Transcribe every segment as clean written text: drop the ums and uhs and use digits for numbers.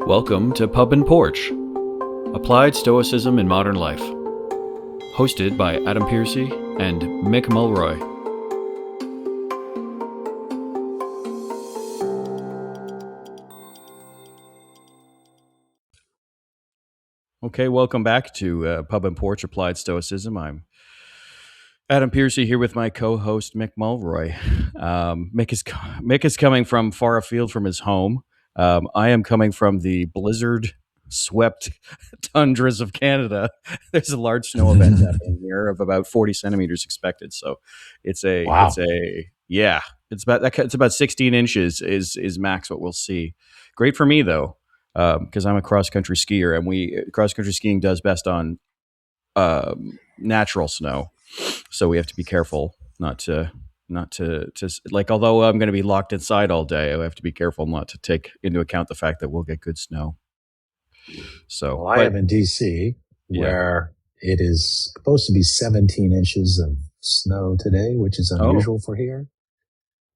Welcome to Pub and Porch, Applied Stoicism in Modern Life, hosted by Adam Piercy and Mick Mulroy. Okay, welcome back to Pub and Porch, Applied Stoicism. I'm Adam Piercy here with my co-host Mick Mulroy. Mick is coming from far afield from his home. I am coming from the blizzard-swept tundras of Canada. There's a large snow event happening here of about 40 centimeters expected. So it's about 16 inches is max what we'll see. Great for me though, because I'm a cross-country skier, and cross-country skiing does best on natural snow. So we have to be careful not to like, although I'm going to be locked inside all day, I have to be careful not to take into account the fact that we'll get good snow. So I am in DC, where it is supposed to be 17 inches of snow today, which is unusual for here,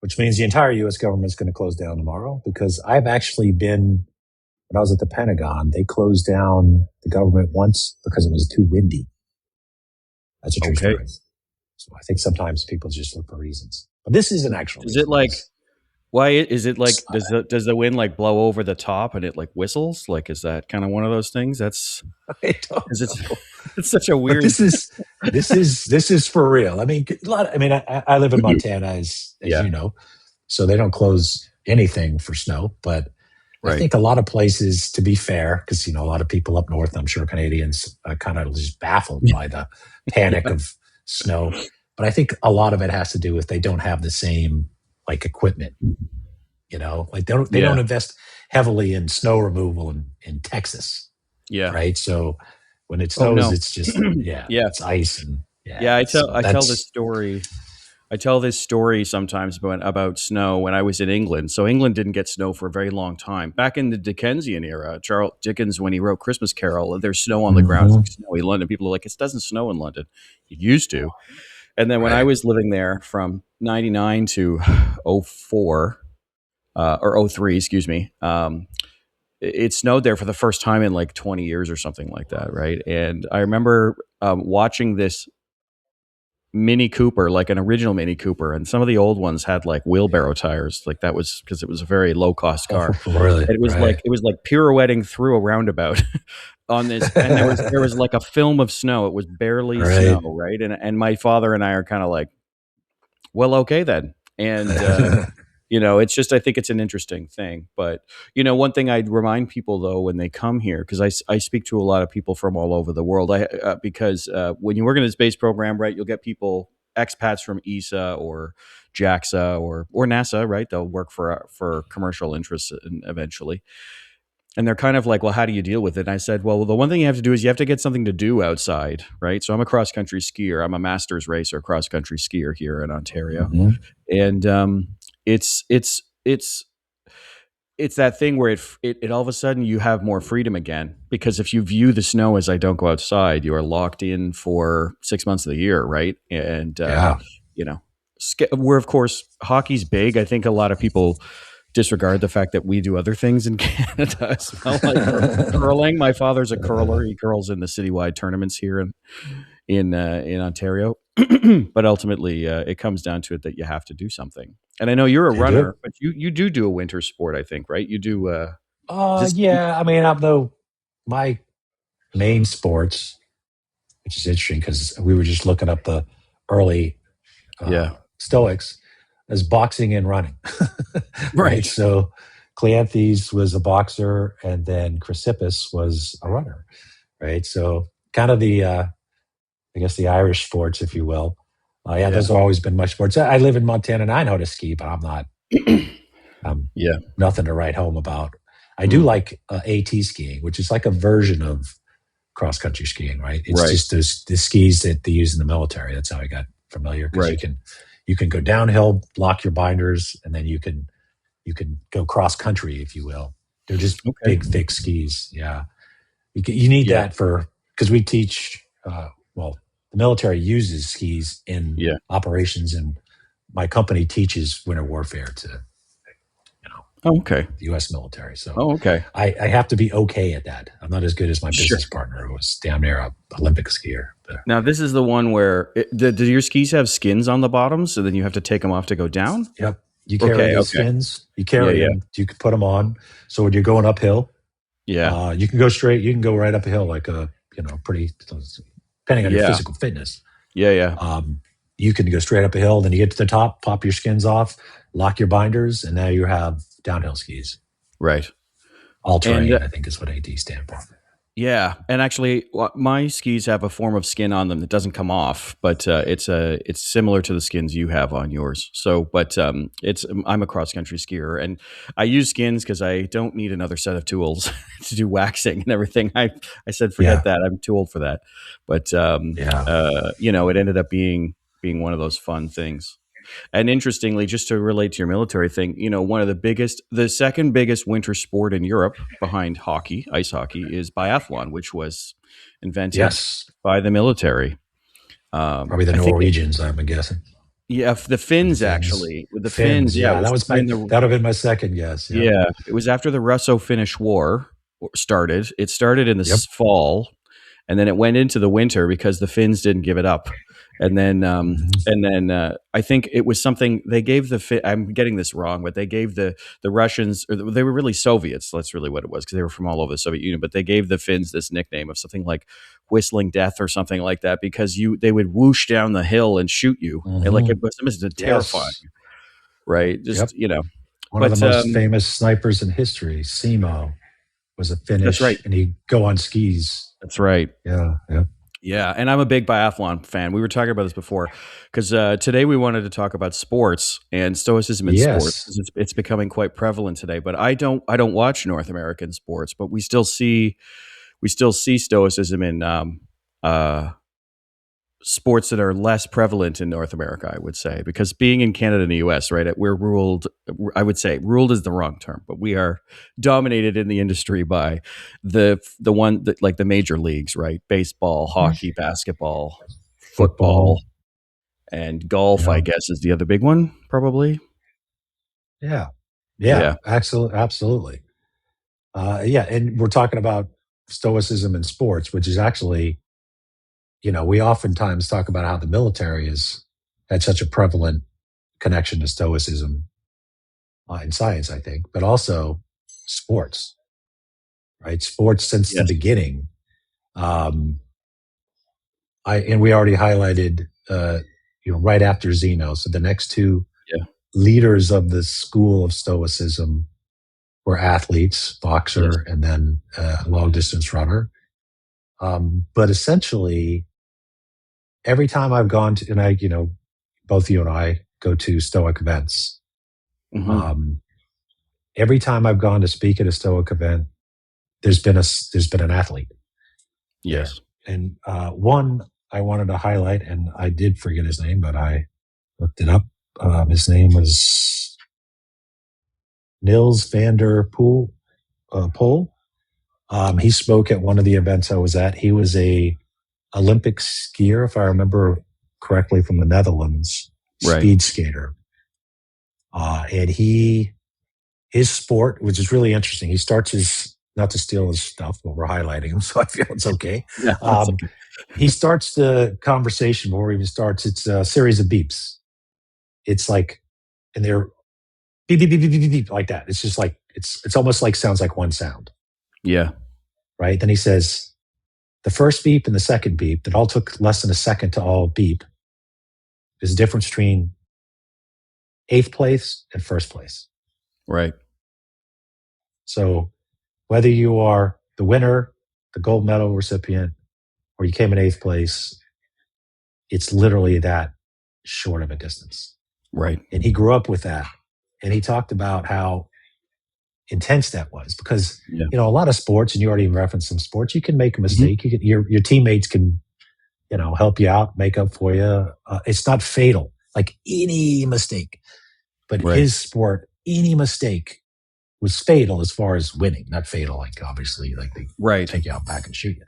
which means the entire U.S. government is going to close down tomorrow, because I've actually been, when I was at the Pentagon, they closed down the government once because it was too windy. That's a true story. So I think sometimes people just look for reasons. But this is an actual reason. Is it like, why is it like, does the wind like blow over the top and it like whistles? Like, is that kind of one of those things? It's such a weird. But this is for real. I mean, I live in Montana, as you know, so they don't close anything for snow. But I think a lot of places, to be fair, because a lot of people up north, I'm sure Canadians, are kind of just baffled by the panic of snow. But I think a lot of it has to do with they don't have the same like equipment. Like they don't invest heavily in snow removal in Texas. Yeah. Right. So when it snows, it's just it's ice and I tell this story sometimes about snow when I was in England. So England didn't get snow for a very long time. Back in the Dickensian era, Charles Dickens, when he wrote Christmas Carol, there's snow on the ground. It's like snowy London. People are like, it doesn't snow in London. It used to. And then when I was living there from 99 to 04, or 03, excuse me, it snowed there for the first time in like 20 years or something like that, right? And I remember watching this Mini Cooper, like an original Mini Cooper, and some of the old ones had like wheelbarrow tires. Like that was because it was a very low cost car. Really? It was like pirouetting through a roundabout on this, and there was like a film of snow. It was barely snow, right? And my father and I are kind of like, well, okay then. And it's just, I think it's an interesting thing. But one thing I'd remind people though when they come here, because I speak to a lot of people from all over the world, because when you work in the space program, right, you'll get people, expats from ESA or JAXA or NASA, right? They'll work for commercial interests eventually. And they're kind of like, well, how do you deal with it? And I said, well, the one thing you have to do is you have to get something to do outside, right? So I'm a cross-country skier. I'm a masters racer, cross-country skier here in Ontario. And it's that thing where it all of a sudden you have more freedom again, because if you view the snow as I don't go outside, you are locked in for 6 months of the year, right? And we're, of course, hockey's big. I think a lot of people disregard the fact that we do other things in Canada as well, like curling. My father's a curler. He curls in the citywide tournaments here in Ontario. But ultimately, it comes down to it that you have to do something. And I know you're a runner, but you do a winter sport, I think, right? You do. My main sports, which is interesting because we were just looking up the early Stoics, as boxing and running. Right. So Cleanthes was a boxer, and then Chrysippus was a runner. Right. So kind of the, I guess the Irish sports, if you will. Those have always been my sports. I live in Montana and I know how to ski, but I'm not, nothing to write home about. I do like AT skiing, which is like a version of cross-country skiing, right? It's just the skis that they use in the military. That's how I got familiar. Because you can go downhill, block your binders, and then you can go cross-country, if you will. They're just big, thick skis. Yeah. You need that because we teach, the military uses skis in operations, and my company teaches winter warfare to Oh, okay. The U.S. military. So Oh, okay. I have to be okay at that. I'm not as good as my Sure. business partner, who was damn near a Olympic skier. But Now, this is the one where do your skis have skins on the bottom, so then you have to take them off to go down? yep, you carry Okay. those Okay. skins. You Yeah. carry Yeah. them. You can put them on. So when you're going uphill, Yeah. you can go straight. You can go right up a hill like pretty, depending on your Yeah. physical fitness. Yeah. Yeah. You can go straight up a hill. Then you get to the top, pop your skins off, lock your binders, and now you have downhill skis. Right. All terrain, I think, is what AD stand for. Yeah, and actually, my skis have a form of skin on them that doesn't come off, but it's similar to the skins you have on yours. So, but I'm a cross country skier, and I use skins because I don't need another set of tools to do waxing and everything. I said forget that, I'm too old for that. But it ended up being one of those fun things. And interestingly, just to relate to your military thing, the second biggest winter sport in Europe behind hockey, ice hockey, is biathlon, which was invented by the military. Probably the Norwegians, I'm guessing. Yeah, the Finns actually. With the Finns, that would have been my second guess. Yeah, it was after the Russo-Finnish War started. It started in the fall, and then it went into the winter because the Finns didn't give it up. And then I think it was something they gave I'm getting this wrong, but they gave the Russians, or they were really Soviets. That's really what it was, because they were from all over the Soviet Union. But they gave the Finns this nickname of something like "whistling death" or something like that, because they would whoosh down the hill and shoot you, and like it was terrifying, right? Just one of the most famous snipers in history, Simo, was a Finnish. That's right, and he'd go on skis. That's right. Yeah, and I'm a big biathlon fan. We were talking about this before, because today we wanted to talk about sports and Stoicism in sports. It's becoming quite prevalent today. But I don't watch North American sports, but we still see Stoicism in sports that are less prevalent in North America, I would say, because being in Canada and the US, right, we're ruled, I would say ruled is the wrong term, but we are dominated in the industry by the one that, like, the major leagues, right? Baseball, hockey, basketball, football, and golf, I guess, is the other big one, probably. Yeah. Absolutely. And we're talking about Stoicism in sports, which is actually, we oftentimes talk about how the military has had such a prevalent connection to Stoicism in science, I think, but also sports, right? Sports since the beginning. And we already highlighted, right after Zeno. So the next two leaders of the school of Stoicism were athletes, boxer, and then long distance runner. But essentially, every time I've gone to, and both you and I go to Stoic events. Every time I've gone to speak at a Stoic event, there's been an athlete. Yes. There. And one I wanted to highlight, and I did forget his name, but I looked it up. His name was Niels van der Poel. He spoke at one of the events I was at. He was a Olympic skier, if I remember correctly, from the Netherlands, speed skater. And his sport, which is really interesting, he starts not to steal his stuff, but we're highlighting him, so I feel it's okay. Okay. He starts the conversation before he even starts. It's a series of beeps. It's like, and they're beep, beep, beep, beep, beep, beep, like that. It's just like, it's almost like sounds like one sound. Yeah. Right. Then he says, the first beep and the second beep, that all took less than a second to all beep, is the difference between 8th place and 1st place. Right. So whether you are the winner, the gold medal recipient, or you came in 8th place, it's literally that short of a distance. Right. And he grew up with that. And he talked about how intense that was, because, a lot of sports, and you already referenced some sports, you can make a mistake. You can, your teammates can, help you out, make up for you. It's not fatal, like any mistake. But his sport, any mistake was fatal as far as winning, not fatal, like obviously, like they take you out back and shoot you.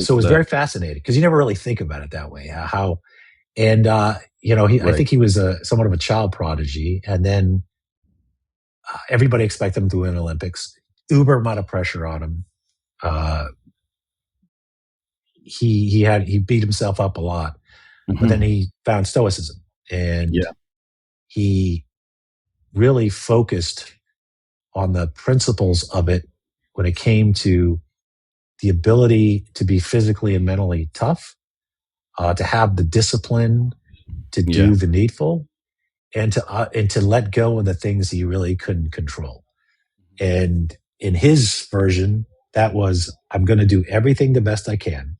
So it was very fascinating, because you never really think about it that way. I think he was somewhat of a child prodigy, and then everybody expected him to win Olympics. Uber amount of pressure on him. He beat himself up a lot, but then he found Stoicism, and he really focused on the principles of it when it came to the ability to be physically and mentally tough, to have the discipline to do the needful, and to let go of the things that you really couldn't control. And in his version, that was, I'm going to do everything the best I can.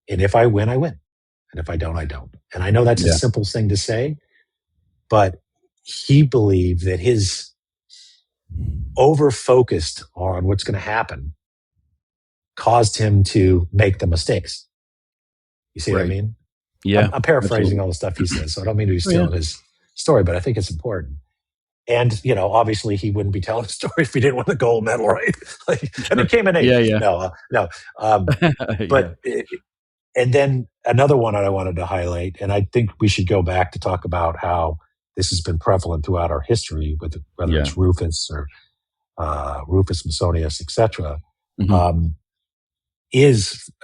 And if I win, I win. And if I don't, I don't. And I know that's a simple thing to say, but he believed that his over-focused on what's going to happen caused him to make the mistakes. You see what I mean? Yeah. I'm paraphrasing all the stuff he says, so I don't mean to be stealing his story, but I think it's important. And, obviously he wouldn't be telling a story if he didn't win the gold medal, right? And it came in eighth. No. But, and then another one that I wanted to highlight, and I think we should go back to talk about how this has been prevalent throughout our history, with whether it's Rufus or Rufus Musonius, etc.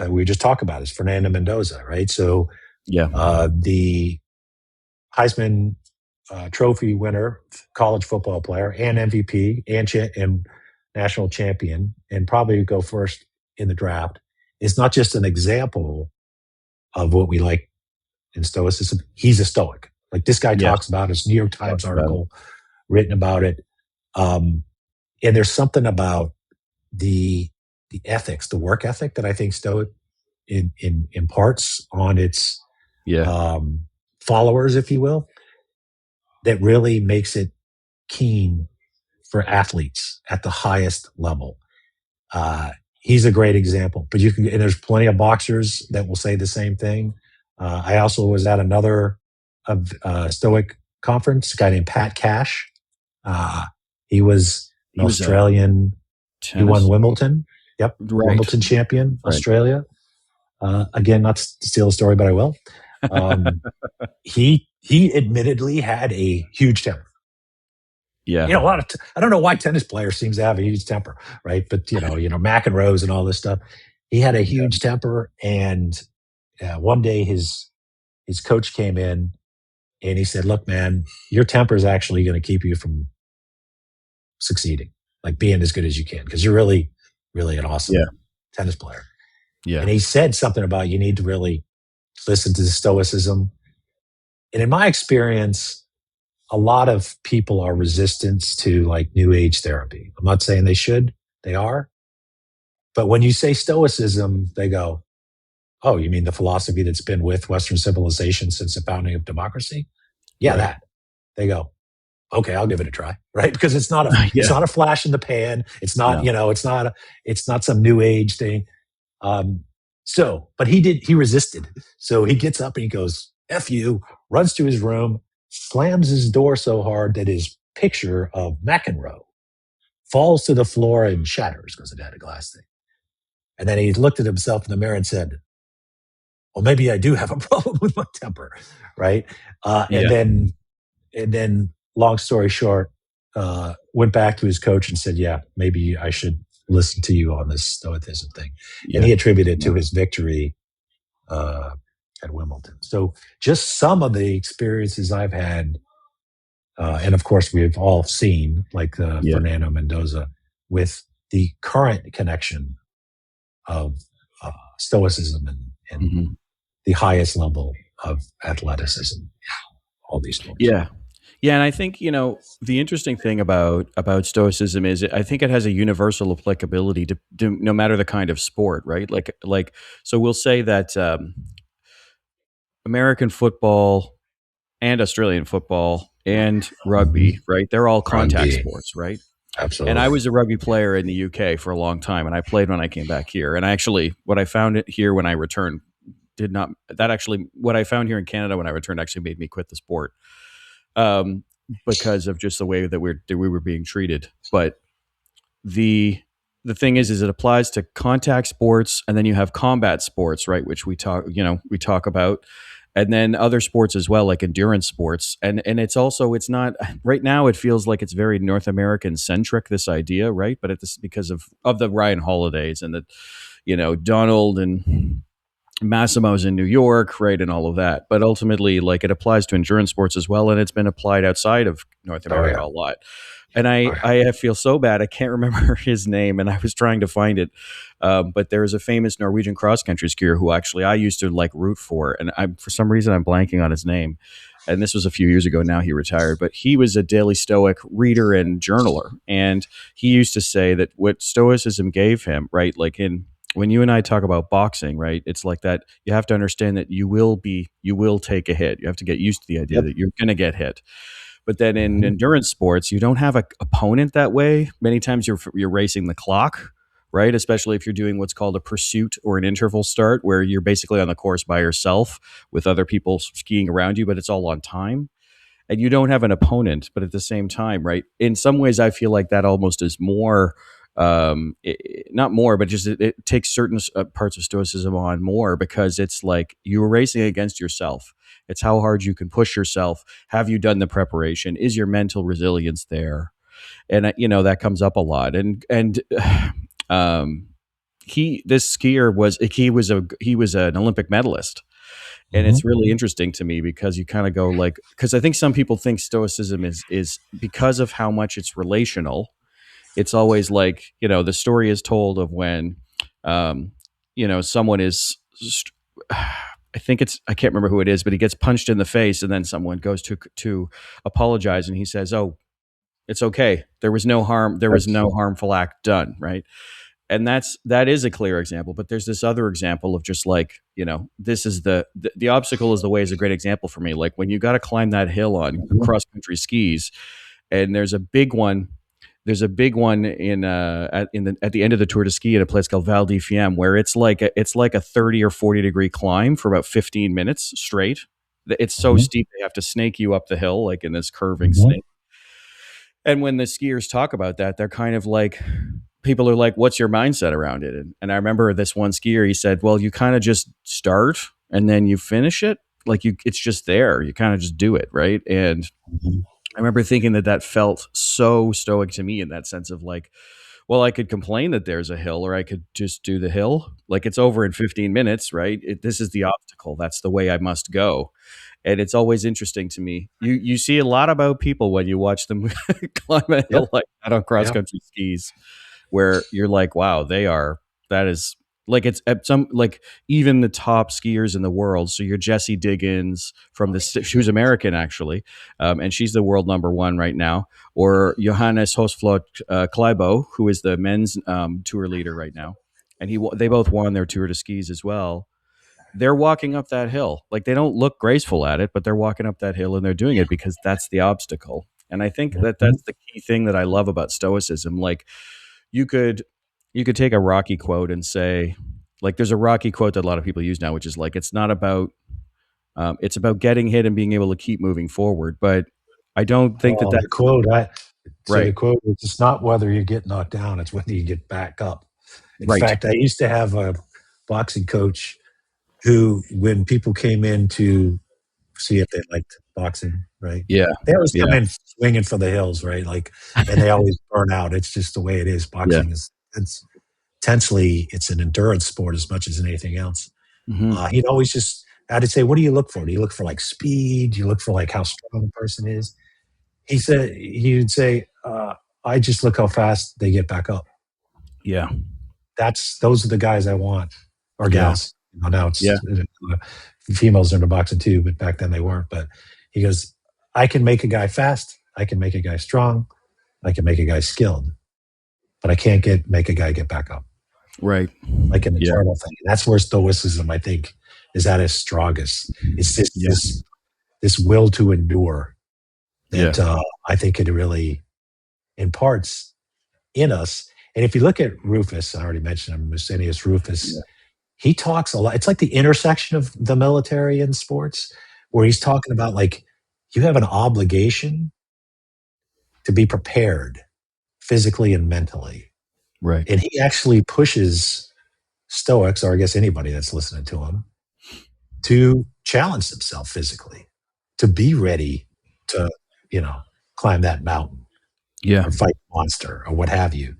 We just talked about is Fernando Mendoza, right? So the Heisman Trophy winner, college football player, and MVP, and national champion, and probably go first in the draft, is not just an example of what we like in Stoicism. He's a Stoic. Like, this guy talks about his New York Times article written about it. And there's something about the ethics, the work ethic, that I think Stoic imparts on its followers, if you will, that really makes it keen for athletes at the highest level. He's a great example, but and there's plenty of boxers that will say the same thing. I also was at another Stoic conference, a guy named Pat Cash. He was an Australian. He won Wimbledon. Yep. Right. Wimbledon champion, Australia. Again, not to steal a story, but I will. He admittedly had a huge temper. Yeah. I don't know why tennis players seems to have a huge temper, right? But McEnroe's and all this stuff. He had a huge temper, and one day his coach came in and he said, "Look, man, your temper is actually going to keep you from succeeding, like being as good as you can, because you're really, really an awesome tennis player." Yeah. And he said something about, you need to really listen to the Stoicism. And in my experience, a lot of people are resistant to like New Age therapy. I'm not saying they should, they are. But when you say Stoicism, they go, "Oh, you mean the philosophy that's been with Western civilization since the founding of democracy?" Yeah, that. They go, "Okay, I'll give it a try," right? Because it's not it's not a flash in the pan. It's not, it's not some New Age thing. But he resisted. So he gets up and he goes, "F you," runs to his room, slams his door so hard that his picture of McEnroe falls to the floor and shatters because it had a glass thing. And then he looked at himself in the mirror and said, "Well, maybe I do have a problem with my temper," right? And then, long story short, went back to his coach and said, "Yeah, maybe I should listen to you on this Stoicism thing." And he attributed it to his victory at Wimbledon. So just some of the experiences I've had, and of course we've all seen, like Fernando Mendoza, with the current connection of Stoicism and the highest level of athleticism. All these things. Yeah. And I think, the interesting thing about Stoicism is I think it has a universal applicability to no matter the kind of sport, right? Like, so we'll say that American football and Australian football and rugby, right? They're all contact sports, right? Absolutely. And I was a rugby player in the UK for a long time, and I played when I came back here. And what I found here when I returned what I found here in Canada when I returned actually made me quit the sport. Because of just the way that we were being treated. But the thing is it applies to contact sports, and then you have combat sports, right? Which we talk about. and then other sports as well, like endurance sports. And it's also, it's not right now, it feels like it's very North American centric, this idea, right? But it's because of the Ryan Holidays and the, Donald and Massimo's in New York, right, and all of that. But ultimately, like, it applies to endurance sports as well, and it's been applied outside of North America a lot. And I feel so bad. I can't remember his name, and I was trying to find it. But there is a famous Norwegian cross country skier who actually I used to like root for, and for some reason I'm blanking on his name. And this was a few years ago. Now he retired, but he was a daily Stoic reader and journaler, and he used to say that what Stoicism gave him, right, like when you and I talk about boxing, right, it's like that. You have to understand that you will take a hit. You have to get used to the idea that you're going to get hit. But then in endurance sports, you don't have an opponent that way. Many times you're racing the clock, right? Especially if you're doing what's called a pursuit or an interval start, where you're basically on the course by yourself with other people skiing around you, but it's all on time. And you don't have an opponent, but at the same time, right? In some ways, I feel like that almost is more, not more, but just it takes certain parts of Stoicism on more, because it's like you're racing against yourself. It's how hard you can push yourself. Have you done the preparation? Is your mental resilience there? And that comes up a lot. And this skier was an Olympic medalist. And it's really interesting to me because you kind of go like, because I think some people think Stoicism is because of how much it's relational. It's always like, the story is told of when, someone is, I can't remember who it is, but he gets punched in the face, and then someone goes to apologize, and he says, "Oh, it's okay. There was no harm. There was no harmful act done." Right. And that is a clear example. But there's this other example of just like, this is the obstacle is the way is a great example for me. Like when you got to climb that hill on cross country skis, and there's a big one. There's a big one at the end of the Tour de Ski at a place called Val di Fiemme, where it's like a 30 or 40 degree climb for about 15 minutes straight. It's so steep they have to snake you up the hill, like in this curving snake. And when the skiers talk about that, they're kind of like, people are like, "What's your mindset around it?" And I remember this one skier, he said, "Well, you kind of just start and then you finish it. Like it's just there. You kind of just do it, right?" And I remember thinking that felt so Stoic to me in that sense of like, well, I could complain that there's a hill, or I could just do the hill. Like it's over in 15 minutes, right? This is the obstacle. That's the way I must go. And it's always interesting to me. You see a lot about people when you watch them climb a hill like that on cross country skis, where you're like, wow, that is like, it's at some, like even the top skiers in the world. So you're Jessie Diggins who's American actually. And she's the world number one right now, or Johannes Hosflot Kleibo, who is the men's tour leader right now. And they both won their Tour de Skis as well. They're walking up that hill. Like they don't look graceful at it, but they're walking up that hill and they're doing it because that's the obstacle. And I think that's the key thing that I love about Stoicism. Like you could take a Rocky quote and say, like, there's a Rocky quote that a lot of people use now, which is like, it's not about, it's about getting hit and being able to keep moving forward. But I don't think that the quote, right. The quote is, it's not whether you get knocked down, it's whether you get back up. In fact, I used to have a boxing coach who, when people came in to see if they liked boxing, right? Yeah. They always come in swinging for the hills, right? Like, and they always burn out. It's just the way it is. Boxing is, it's an endurance sport as much as anything else. He'd always I'd say, what do you look for? Do you look for like speed? Do you look for like how strong the person is? He would say, I just look how fast they get back up. Yeah. Those are the guys I want, or gals. Now it's females are into boxing too, but back then they weren't. But he goes, I can make a guy fast, I can make a guy strong, I can make a guy skilled, but I can't make a guy get back up. Right. Like an eternal thing. And that's where Stoicism, I think, is at its strongest. It's this will to endure that I think it really imparts in us. And if you look at Rufus, I already mentioned him, Musenius Rufus, he talks a lot. It's like the intersection of the military and sports, where he's talking about like, you have an obligation to be prepared physically and mentally. Right. And he actually pushes Stoics, or I guess anybody that's listening to him, to challenge themselves physically, to be ready to, climb that mountain or fight a monster or what have you.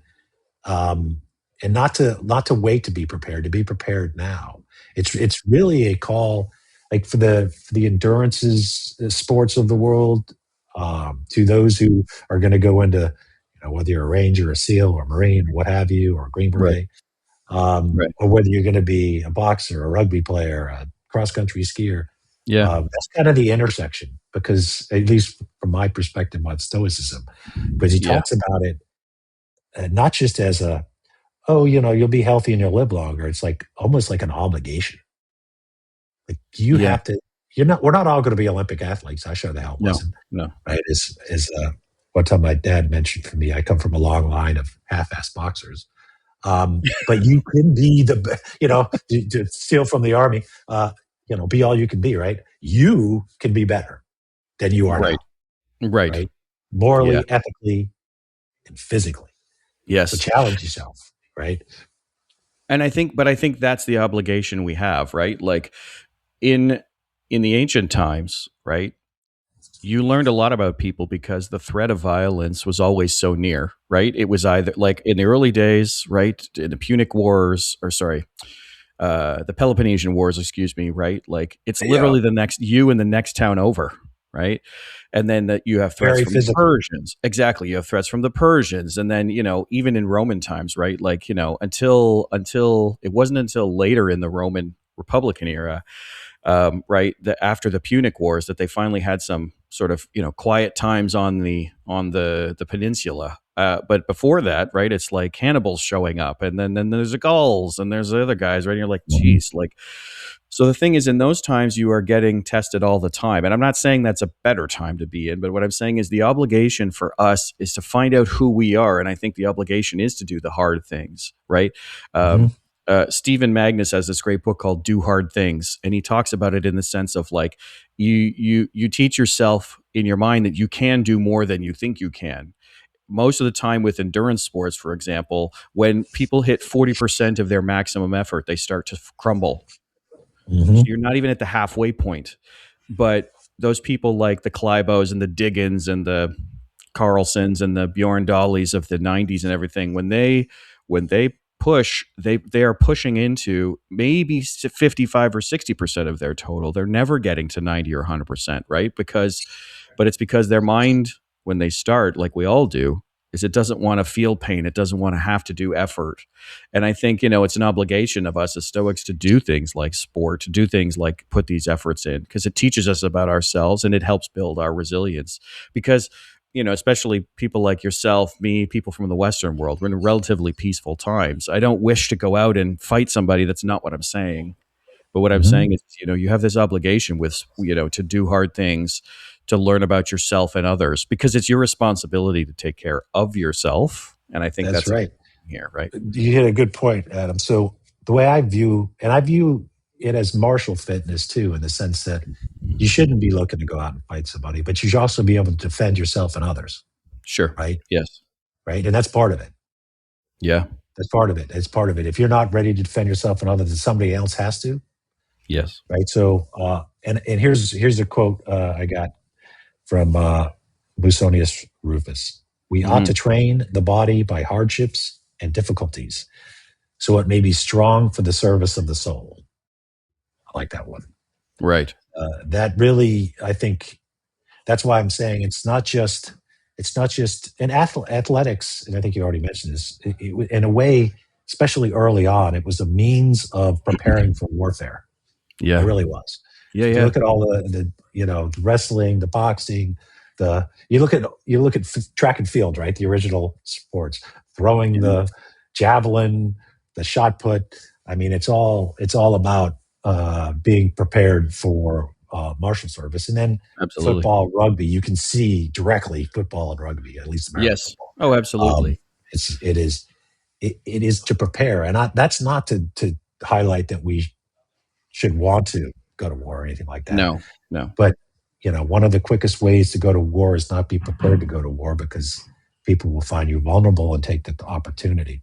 And not to wait to be prepared now. It's really a call, like for the endurances sports of the world, to those who are going to go into, whether you're a ranger, a SEAL, or a Marine, or what have you, or a Green Beret, or whether you're going to be a boxer, a rugby player, a cross country skier. That's kind of the intersection, because at least from my perspective on Stoicism, because he talks about it not just as a, oh, you'll be healthy and you'll live longer. It's like almost like an obligation. Like you have to. We're not all going to be Olympic athletes. I sure the hell wasn't. No. Right? As one time my dad mentioned for me, I come from a long line of half-ass boxers. But you can be to steal from the army. Be all you can be. Right? You can be better than you are now. Right. Morally, ethically, and physically. Yes. So challenge yourself. Right. And I think that's the obligation we have, right? Like in the ancient times, right? You learned a lot about people because the threat of violence was always so near, right? It was either like in the early days, right? In the Punic Wars, the Peloponnesian Wars, excuse me, right? Like it's literally the next town over, right? And then that you have threats from the Persians. Exactly. You have threats from the Persians. And then, even in Roman times, right? Like, until it wasn't until later in the Roman Republican era, right, after the Punic Wars, that they finally had some sort of, quiet times on the peninsula. But before that, right, it's like Hannibal's showing up, and then there's the Gauls, and there's the other guys, right? And you're like, geez, like, so the thing is, in those times, you are getting tested all the time. And I'm not saying that's a better time to be in, but what I'm saying is the obligation for us is to find out who we are. And I think the obligation is to do the hard things, right? Stephen Magnus has this great book called Do Hard Things. And he talks about it in the sense of like, you teach yourself in your mind that you can do more than you think you can. Most of the time with endurance sports, for example, when people hit 40% of their maximum effort, they start to crumble. So you're not even at the halfway point. But those people like the Klybos and the Diggins and the Carlsons and the Bjorn Dahlies of the 90s and everything, when they push, they are pushing into maybe 55 or 60% of their total. They're never getting to 90 or 100%, right? But it's because their mind, when they start, like we all do, is it doesn't want to feel pain. It doesn't want to have to do effort. And I think, it's an obligation of us as Stoics to do things like sport, to do things like put these efforts in, because it teaches us about ourselves and it helps build our resilience. Because, especially people like yourself, me, people from the Western world, we're in relatively peaceful times. I don't wish to go out and fight somebody. That's not what I'm saying. But what I'm saying is, you have this obligation with, to do hard things, to learn about yourself and others, because it's your responsibility to take care of yourself. And I think that's right here, right? You hit a good point, Adam. So the way I view it as martial fitness too, in the sense that you shouldn't be looking to go out and fight somebody, but you should also be able to defend yourself and others. Sure. Right? Yes. Right. And that's part of it. Yeah. That's part of it. It's part of it. If you're not ready to defend yourself and others, then somebody else has to. Yes. Right. So, and here's a quote I got from Musonius Rufus. We ought to train the body by hardships and difficulties, so it may be strong for the service of the soul. I like that one. Right. That really, I think, that's why I'm saying it's not just in athletics, and I think you already mentioned this. In a way, especially early on, it was a means of preparing for warfare. Yeah, it really was. Yeah, if yeah. You look at all the the wrestling, the boxing, you look at track and field, right? The original sports, throwing the javelin, the shot put. I mean, it's all about being prepared for martial service, and then football, rugby. You can see directly football and rugby, at least American football. Oh, absolutely. It is to prepare, and that's not to highlight that we should want to go to war or anything like that. No. But one of the quickest ways to go to war is not be prepared to go to war, because people will find you vulnerable and take the opportunity.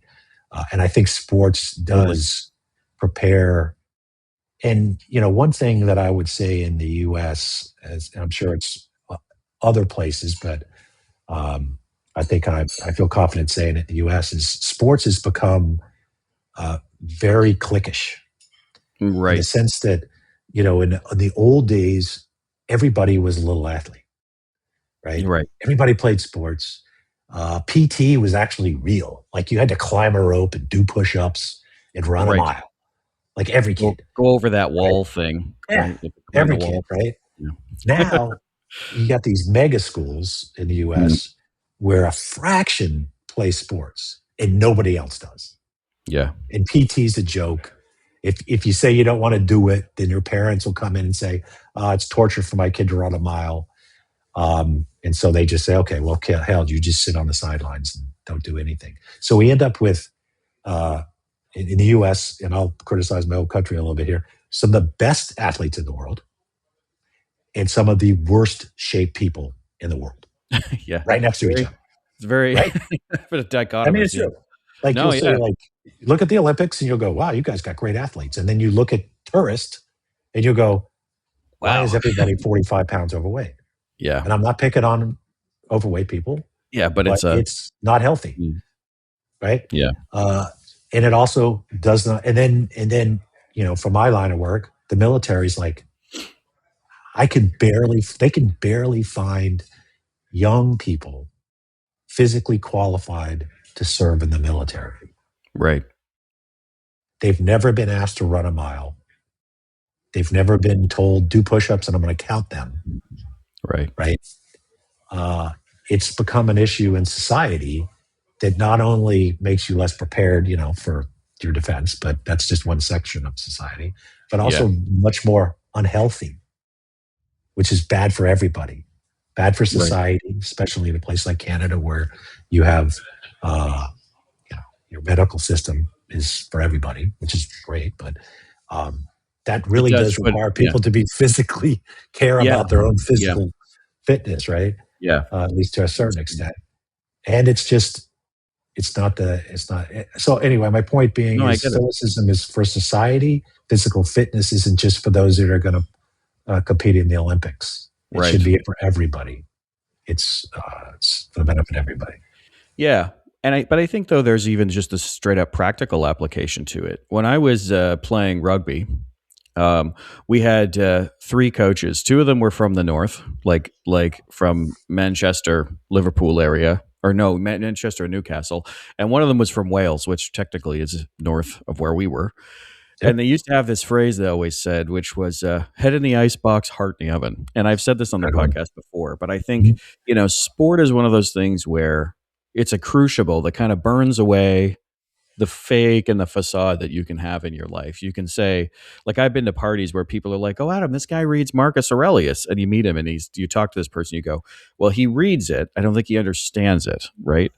And I think sports does prepare And, one thing that I would say in the US, as I'm sure it's other places, but I think I feel confident saying it in the US, is sports has become very cliquish in the Right. sense that, in the old days, everybody was a little athlete, right? Right. Everybody played sports. PT was actually real. Like you had to climb a rope and do push-ups and run a Right. mile. Like every Go kid, over that right? wall thing, Yeah, right? You have to climb the every kid, wall. right? Yeah. Now you got these mega schools in the Mm. US where a fraction play sports and nobody else does. Yeah. And PT's a joke. If you say you don't want to do it, then your parents will come in and say, it's torture for my kid to run a mile. And so they just say, okay, well, hell, you just sit on the sidelines and don't do anything. So we end up with, in the US, and I'll criticize my own country a little bit here, some of the best athletes in the world and some of the worst shaped people in the world Yeah. right next to each other, It's very right? but a I mean, dichotomous, it's yeah. true. Like No, you'll say, yeah. like, look at the Olympics and you'll go, wow, you guys got great athletes. And then you look at tourists and you'll go, why is Wow. everybody 45 pounds overweight? Yeah. And I'm not picking on overweight people, Yeah, but but it's not healthy, mm, right? yeah. And it also does not. And then for my line of work, the military's like, they can barely find young people physically qualified to serve in the military. Right. They've never been asked to run a mile. They've never been told do push-ups and I'm going to count them. Right. Right. It's become an issue in society that not only makes you less prepared, for your defense, but that's just one section of society, but Yeah. also much more unhealthy, which is bad for everybody, bad for Right. society, especially in a place like Canada where you have, your medical system is for everybody, which is great, but that It really does, does but require yeah. people to be physically care Yeah. about their own Yeah. physical fitness, right? Yeah. At least to a certain extent. And it's not. So anyway, my point being No, I is get it. Stoicism is for society. Physical fitness isn't just for those that are going to compete in the Olympics. It Right. should be for everybody. It's for the benefit of everybody. Yeah. But I think though there's even just a straight up practical application to it. When I was playing rugby, we had 3 coaches. 2 of them were from the north, like from Manchester, Liverpool area, or no, Manchester and Newcastle, and one of them was from Wales, which technically is north of where we were. Yep. And they used to have this phrase they always said, which was head in the icebox, heart in the oven. And I've said this on the podcast before, but I think, sport is one of those things where it's a crucible that kind of burns away the fake and the facade that you can have in your life. You can say, like, I've been to parties where people are like, oh, Adam, this guy reads Marcus Aurelius. And you meet him and you talk to this person, you go, well, he reads it. I don't think he understands it. Right.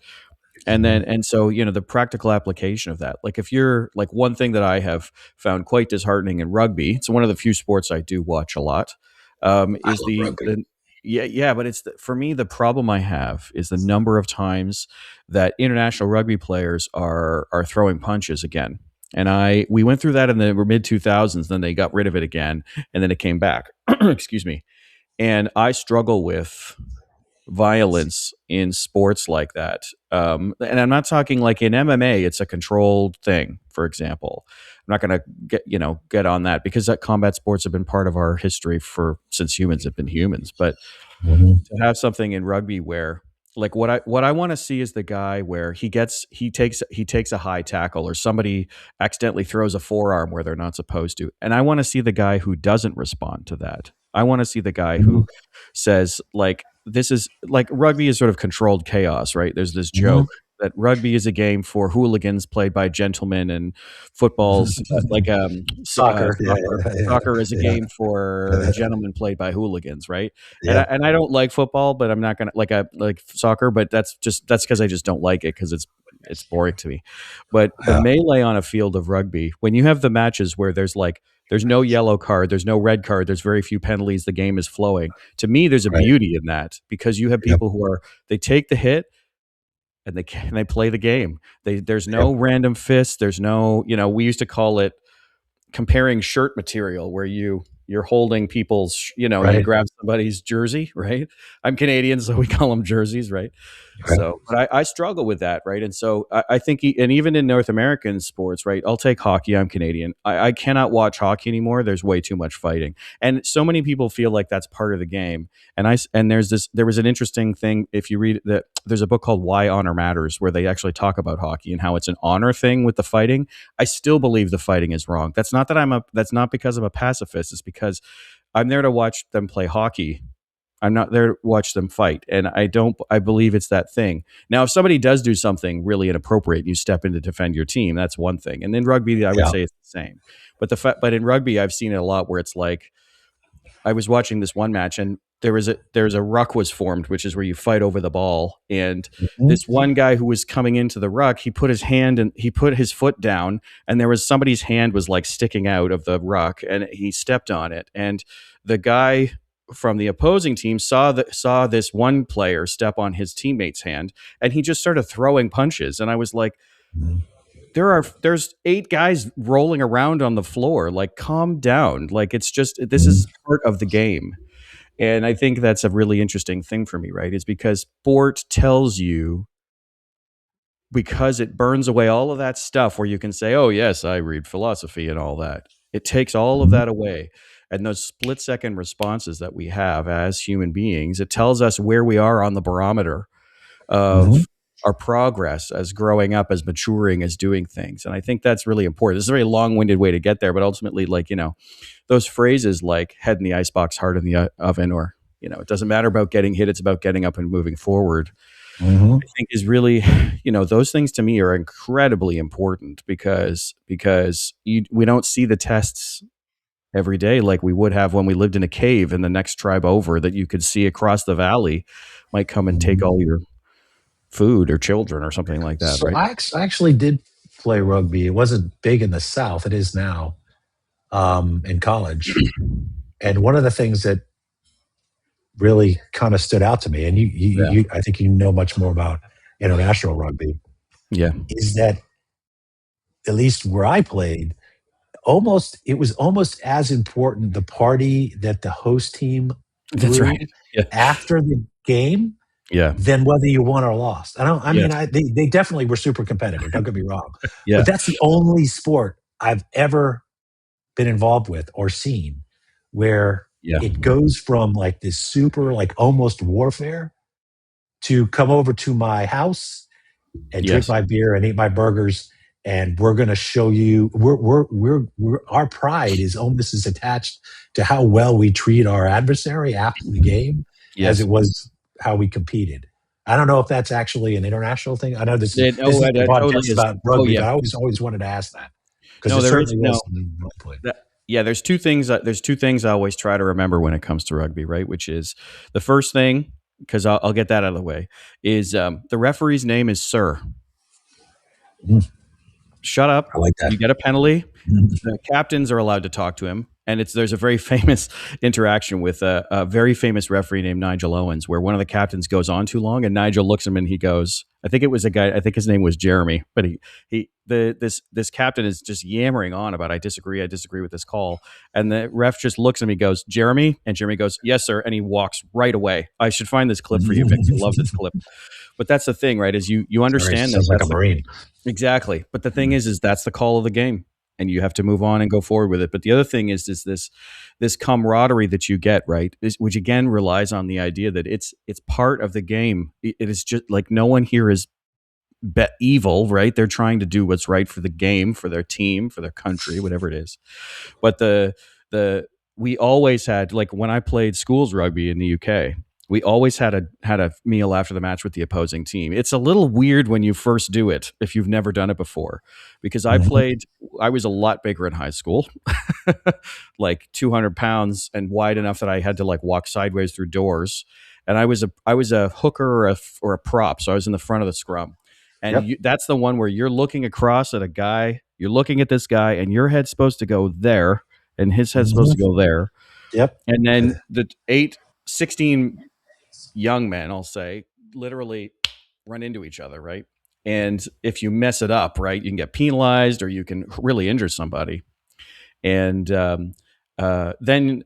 And so, the practical application of that, like if you're like one thing that I have found quite disheartening in rugby, it's one of the few sports I do watch a lot, is but it's for me, the problem I have is the number of times that international rugby players are throwing punches again. And we went through that in the mid 2000s, then they got rid of it again, and then it came back. Excuse me. And I struggle with violence in sports like that. And I'm not talking like in MMA, it's a controlled thing, for example. I'm not going to get on that because that combat sports have been part of our history since humans have been humans. But to have something in rugby where like what I want to see is the guy where he takes a high tackle or somebody accidentally throws a forearm where they're not supposed to. And I want to see the guy who doesn't respond to that. I want to see the guy who says like, this is like rugby is sort of controlled chaos, right? There's this joke that rugby is a game for hooligans played by gentlemen, and football's Soccer. Soccer is a game for gentlemen played by hooligans, right? Yeah. And I don't like football, but I'm not gonna like soccer, but that's because I just don't like it because it's boring to me. But the melee on a field of rugby, when you have the matches where there's no yellow card, there's no red card, there's very few penalties, the game is flowing. To me, there's a beauty in that because you have people who they take the hit and they play the game. There's no random fists. There's no, we used to call it comparing shirt material where you're holding people's, you grab somebody's jersey, right? I'm Canadian, so we call them jerseys, right? So, but I struggle with that, right? And so I think, and even in North American sports, right? I'll take hockey. I'm Canadian. I cannot watch hockey anymore. There's way too much fighting, and so many people feel like that's part of the game. And there was an interesting thing if you read that. There's a book called Why Honor Matters where they actually talk about hockey and how it's an honor thing with the fighting. I still believe the fighting is wrong. That's not because I'm a pacifist. It's because I'm there to watch them play hockey. I'm not there to watch them fight. And I believe it's that thing. Now, if somebody does do something really inappropriate and you step in to defend your team, that's one thing. And in rugby, I would say it's the same. But in rugby, I've seen it a lot where it's like, I was watching this one match and there's a ruck was formed, which is where you fight over the ball. And this one guy who was coming into the ruck, he put his foot down, and there was somebody's hand was like sticking out of the ruck, and he stepped on it. And the guy from the opposing team saw this one player step on his teammate's hand, and he just started throwing punches. And I was like, there's 8 guys rolling around on the floor. Like, calm down. Like, it's just, this is part of the game. And I think that's a really interesting thing for me, right? Is because sport tells you, because it burns away all of that stuff where you can say, oh yes, I read philosophy and all that. It takes all of that away. And those split second responses that we have as human beings, it tells us where we are on the barometer of our progress as growing up, as maturing, as doing things. And I think that's really important. This is a very long-winded way to get there, but ultimately, like, those phrases like head in the icebox, heart in the oven, or, it doesn't matter about getting hit, it's about getting up and moving forward. I think is really, those things to me are incredibly important because we don't see the tests every day like we would have when we lived in a cave, and the next tribe over that you could see across the valley might come and take all your food or children or something like that, so right? I actually did play rugby. It wasn't big in the South. It is now, in college. And one of the things that really kind of stood out to me, and you I think you know much more about international rugby, is that at least where I played, it was almost as important the party that the host team threw after the game than whether you won or lost. They definitely were super competitive, don't get me wrong. But that's the only sport I've ever been involved with or seen where it goes from like this super, like almost warfare, to come over to my house and drink my beer and eat my burgers, and we're going to show you our pride is almost as attached to how well we treat our adversary after the game as it was how we competed. I don't know if that's actually an international thing. I know this is a podcast about rugby, but I always wanted to ask that, because there certainly was. There's two things. There's two things I always try to remember when it comes to rugby, right? Which is, the first thing, because I'll get that out of the way, is the referee's name is Sir. Shut up. I like that. You get a penalty. The captains are allowed to talk to him. And there's a very famous interaction with a very famous referee named Nigel Owens, where one of the captains goes on too long, and Nigel looks at him and he goes, I think it was a guy, I think his name was Jeremy, but this captain is just yammering on about, I disagree with this call. And the ref just looks at him, he goes, Jeremy? And Jeremy goes, yes, sir. And he walks right away. I should find this clip for you, Mick. I love this clip. But that's the thing, right? Is you understand that. Sounds like a Marine. Exactly. But the thing is that's the call of the game, and you have to move on and go forward with it. But the other thing is this camaraderie that you get, right? Which again relies on the idea that it's part of the game. It is just like, no one here is evil, right? They're trying to do what's right for the game, for their team, for their country, whatever it is. But we always had, like when I played schools rugby in the UK, we always had a meal after the match with the opposing team. It's a little weird when you first do it, if you've never done it before, because I was a lot bigger in high school, like 200 pounds and wide enough that I had to like walk sideways through doors. And I was a hooker or a prop. So I was in the front of the scrum. And that's the one where you're looking across at a guy, you're looking at this guy, and your head's supposed to go there and his head's supposed to go there. And then the 16 young men, I'll say, literally run into each other, right? And if you mess it up, right, you can get penalized or you can really injure somebody. And then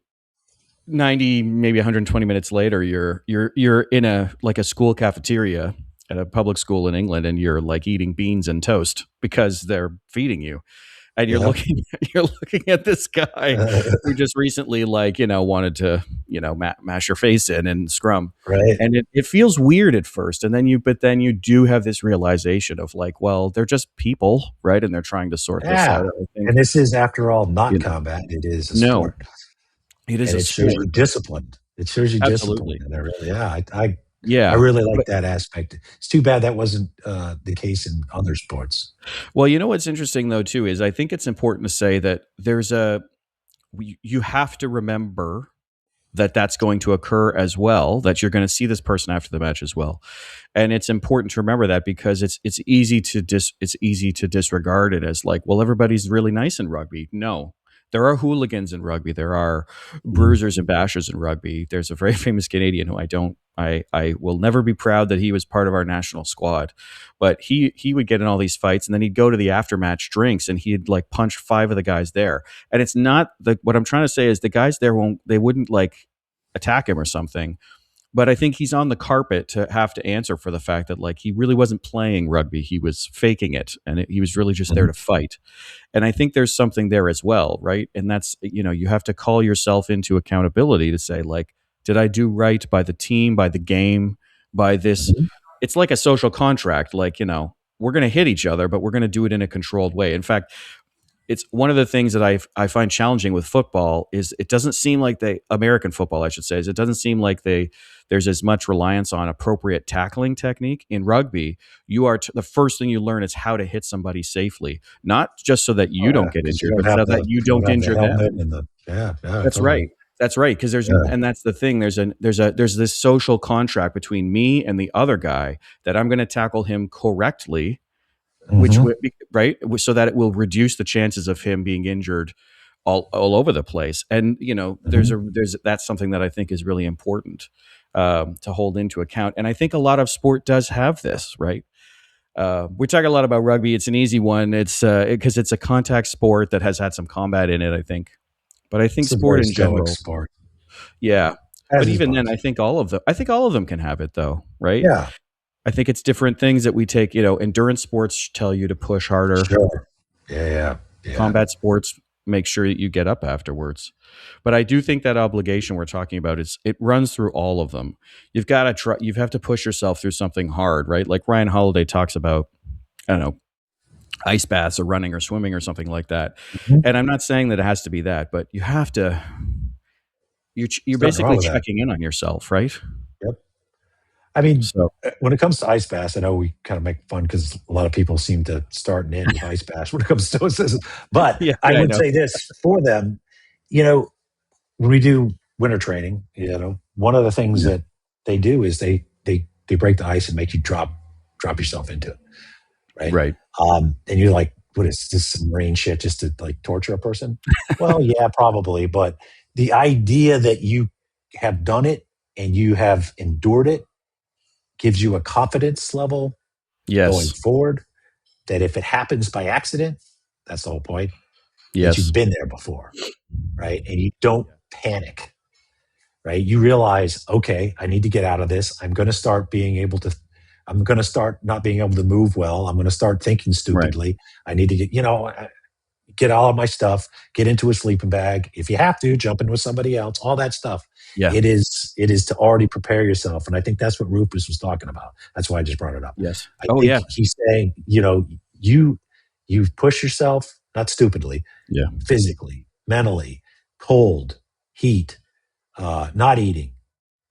90, maybe 120 minutes later, you're in a school cafeteria at a public school in England, and you're like eating beans and toast because they're feeding you. And you're Yep. looking you're looking at this guy who just recently wanted to mash your face in scrum. Right. And it feels weird at first, and then you do have this realization of like, well, they're just people, right? And they're trying to sort this Yeah. out. I think, And this is, after all, not you know, combat. It is a no, sport. it is And a it shows you sport. discipline. It shows you discipline. Absolutely. And I Yeah. really like that aspect. It's too bad that wasn't the case in other sports. Well, you know what's interesting though too is I think it's important to say that you have to remember that that's going to occur as well, that you're going to see this person after the match as well. And it's important to remember that because it's easy to disregard it as like, well, everybody's really nice in rugby. No. There are hooligans in rugby. There are bruisers and bashers in rugby. There's a very famous Canadian who I will never be proud that he was part of our national squad, but he would get in all these fights, and then he'd go to the aftermatch drinks, and he'd like punch 5 of the guys there. And it's not what I'm trying to say is the guys there wouldn't like attack him or something. But I think he's on the carpet to have to answer for the fact that like he really wasn't playing rugby. He was faking it, and he was really just there to fight. And I think there's something there as well, right? And that's, you have to call yourself into accountability to say like, did I do right by the team, by the game, by this? It's like a social contract. Like, we're going to hit each other, but we're going to do it in a controlled way. In fact, it's one of the things that I find challenging with football is it doesn't seem like American football, I should say, is it doesn't seem like there's as much reliance on appropriate tackling technique. In rugby, the first thing you learn is how to hit somebody safely, not just so that you don't get injured, but so that you don't injure them. That's totally. right. That's right. Because and that's the thing. There's this social contract between me and the other guy that I'm going to tackle him correctly, which right, so that it will reduce the chances of him being injured all over the place. And that's something that I think is really important to hold into account. And I think a lot of sport does have this, right? We talk a lot about rugby. It's an easy one. It's because it's a contact sport that has had some combat in it, I think. But I think it's sport a in general, sport. Yeah. But even then, I think all of them can have it though, right? Yeah. I think it's different things that we take, endurance sports tell you to push harder. Sure. Yeah. Combat sports make sure that you get up afterwards. But I do think that obligation we're talking about it runs through all of them. You've got to try, you have to push yourself through something hard, right? Like Ryan Holiday talks about, I don't know, ice baths or running or swimming or something like that. And I'm not saying that it has to be that, but you have to, you're basically checking in on yourself, right? Yep. I mean, when it comes to ice baths, I know we kind of make fun because a lot of people seem to start and end with ice baths when it comes to Stoicism. But I would say this for them, when we do winter training, one of the things that they do is they break the ice and make you drop yourself into it, right? Right. And you're like, what is this, some marine shit just to like torture a person? Well, yeah, probably. But the idea that you have done it and you have endured it gives you a confidence level going forward that if it happens by accident, that's the whole point. That you've been there before, right? And you don't panic, right? You realize, okay, I need to get out of this. I'm going to start not being able to move well. I'm going to start thinking stupidly. Right. I need to get all of my stuff, get into a sleeping bag. If you have to, jump in with somebody else, all that stuff. Yeah. It is to already prepare yourself. And I think that's what Rufus was talking about. That's why I just brought it up. Yes. I think he's saying, you've pushed yourself, not stupidly, physically, mentally, cold, heat, not eating,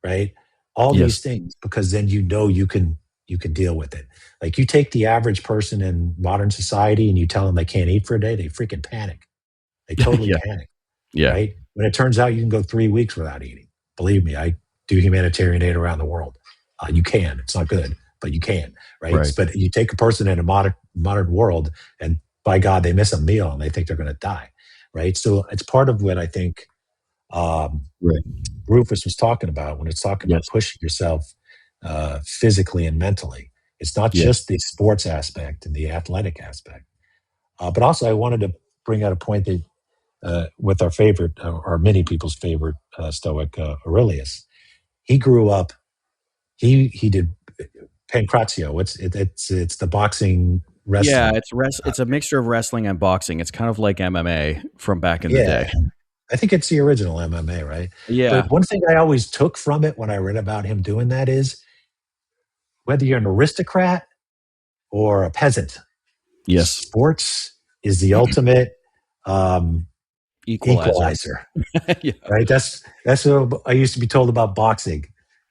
right? All these things, because then you can deal with it. Like you take the average person in modern society and you tell them they can't eat for a day, they freaking panic. They totally panic. Yeah. Right? When it turns out you can go 3 weeks without eating. Believe me, I do humanitarian aid around the world. You can. It's not good, but you can, right? But you take a person in a modern world and by God, they miss a meal and they think they're going to die, right? So it's part of what I think Rufus was talking about when it's talking about pushing yourself physically and mentally. It's not just the sports aspect and the athletic aspect. But also I wanted to bring out a point that with our favorite, or many people's favorite Stoic, Aurelius. He grew up. He did pankration. It's the boxing Yeah, wrestling. it's a mixture of wrestling and boxing. It's kind of like MMA from back in the Yeah, day. I think it's the original MMA, right? Yeah. But one thing I always took from it when I read about him doing that is whether you're an aristocrat or a peasant, Yes. sports is the ultimate Equalizer. equalizer, Yeah. right? That's what I used to be told about boxing.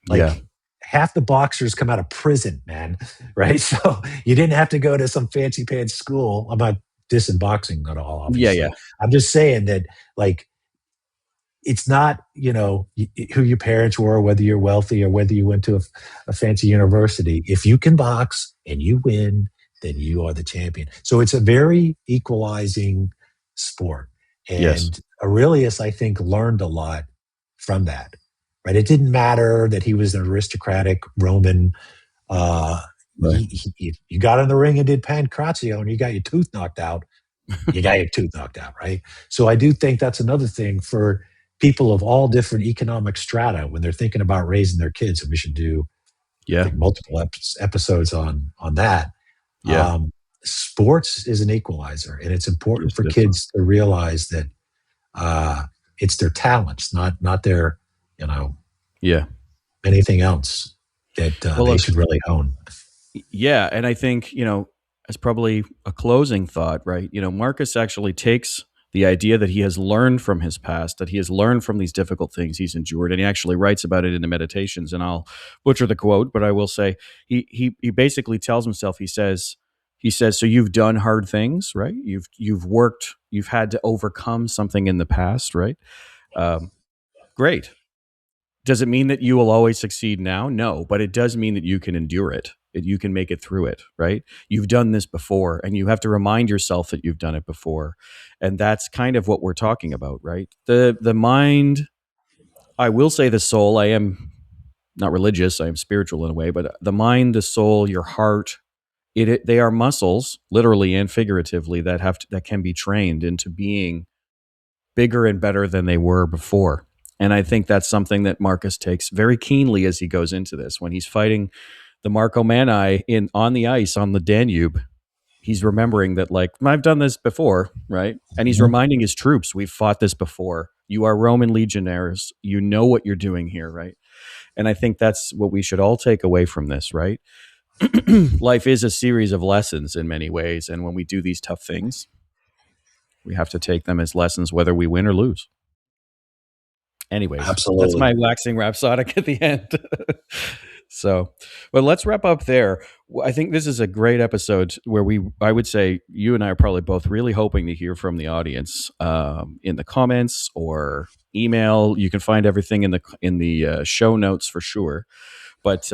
Like Yeah. half the boxers come out of prison, man, right? So you didn't have to go to some fancy pants school. I'm not dissing boxing at all, Yeah, obviously. yeah. I'm just saying that, like, it's not, who your parents were, whether you're wealthy or whether you went to a fancy university. If you can box and you win, then you are the champion. So it's a very equalizing sport. Yes. And Aurelius, I think, learned a lot from that, right? It didn't matter that he was an aristocratic Roman. Right. If you got in the ring and did pankration and you got your tooth knocked out, you got your tooth knocked out, right? So I do think that's another thing for people of all different economic strata when they're thinking about raising their kids. And we should do, I Yeah. think, multiple episodes on that. Yeah. Sports is an equalizer, and it's important Yes, for it is. kids to realize that it's their talents, not their, Yeah. anything else that Well, they look, should really hone. yeah, and I think, as probably a closing thought, right? Marcus actually takes the idea that he has learned from his past, that he has learned from these difficult things he's endured, and he actually writes about it in the Meditations. And I'll butcher the quote, but I will say he basically tells himself, he says, so you've done hard things, right? You've worked, you've had to overcome something in the past, right? Great. Does it mean that you will always succeed now? No, but it does mean that you can endure it. That you can make it through it, right? You've done this before, and you have to remind yourself that you've done it before. And that's kind of what we're talking about, right? The mind, I will say the soul, I am not religious, I am spiritual in a way, but the mind, the soul, your heart, they are muscles, literally and figuratively, that can be trained into being bigger and better than they were before. And I think that's something that Marcus takes very keenly as he goes into this. When he's fighting the Marcomanni on the ice on the Danube, he's remembering that, like, I've done this before, right? And he's Mhm. reminding his troops, we've fought this before. You are Roman legionaries. You know what you're doing here, right? And I think that's what we should all take away from this, right? Life is a series of lessons in many ways. And when we do these tough things, we have to take them as lessons, whether we win or lose. Anyways, that's Absolutely. my waxing rhapsodic at the end. So, but let's wrap up there. I think this is a great episode where I would say you and I are probably both really hoping to hear from the audience in the comments or email. You can find everything in the show notes for sure. But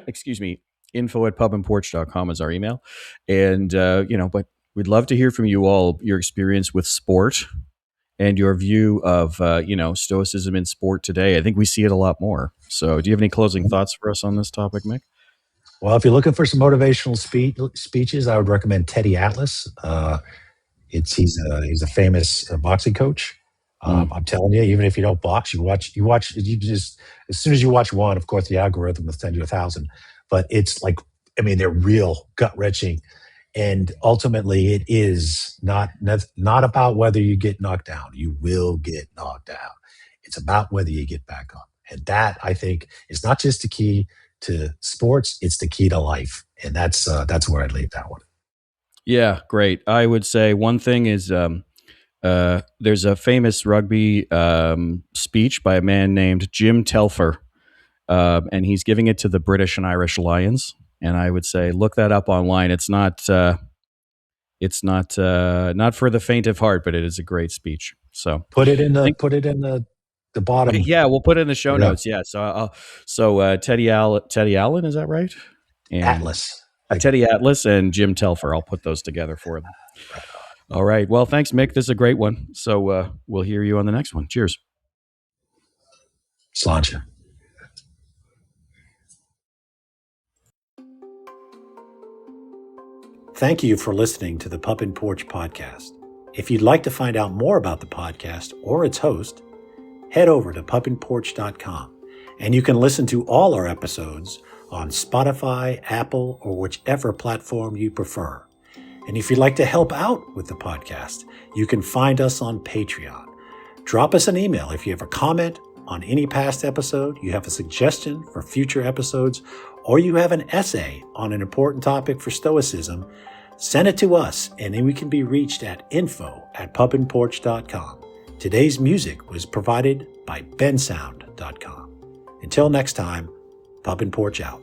excuse me, info@pubandporch.com is our email. And, but we'd love to hear from you all, your experience with sport and your view of stoicism in sport today. I think we see it a lot more. So, do you have any closing thoughts for us on this topic, Mick? Well, if you're looking for some motivational speeches, I would recommend Teddy Atlas. He's a famous boxing coach. Mm. I'm telling you, even if you don't box, you just, as soon as you watch one, of course, the algorithm will send you 1,000. But it's like, I mean, they're real gut wrenching, and ultimately, it is not about whether you get knocked down. You will get knocked down. It's about whether you get back up, and that, I think, is not just the key to sports; it's the key to life, and that's where I'd leave that one. Yeah, great. I would say one thing is there's a famous rugby speech by a man named Jim Telfer, and he's giving it to the British and Irish Lions. And I would say look that up online. It's not for the faint of heart, but it is a great speech. So Put it in I the think, put it in the bottom. yeah, we'll put it in the show Yeah, notes. Yeah. So Teddy Allen, is that right? And Atlas. Like, Teddy Atlas and Jim Telfer. I'll put those together for them. All right. Well, thanks, Mick. This is a great one. So we'll hear you on the next one. Cheers. Sláinte. Thank you for listening to the Pup and Porch podcast. If you'd like to find out more about the podcast or its host, head over to pupandporch.com, and you can listen to all our episodes on Spotify, Apple, or whichever platform you prefer. And if you'd like to help out with the podcast, you can find us on Patreon. Drop us an email if you have a comment on any past episode, you have a suggestion for future episodes, or you have an essay on an important topic for Stoicism. Send it to us, and then we can be reached at info@pupandporch.com. Today's music was provided by bensound.com. Until next time, Pup and Porch out.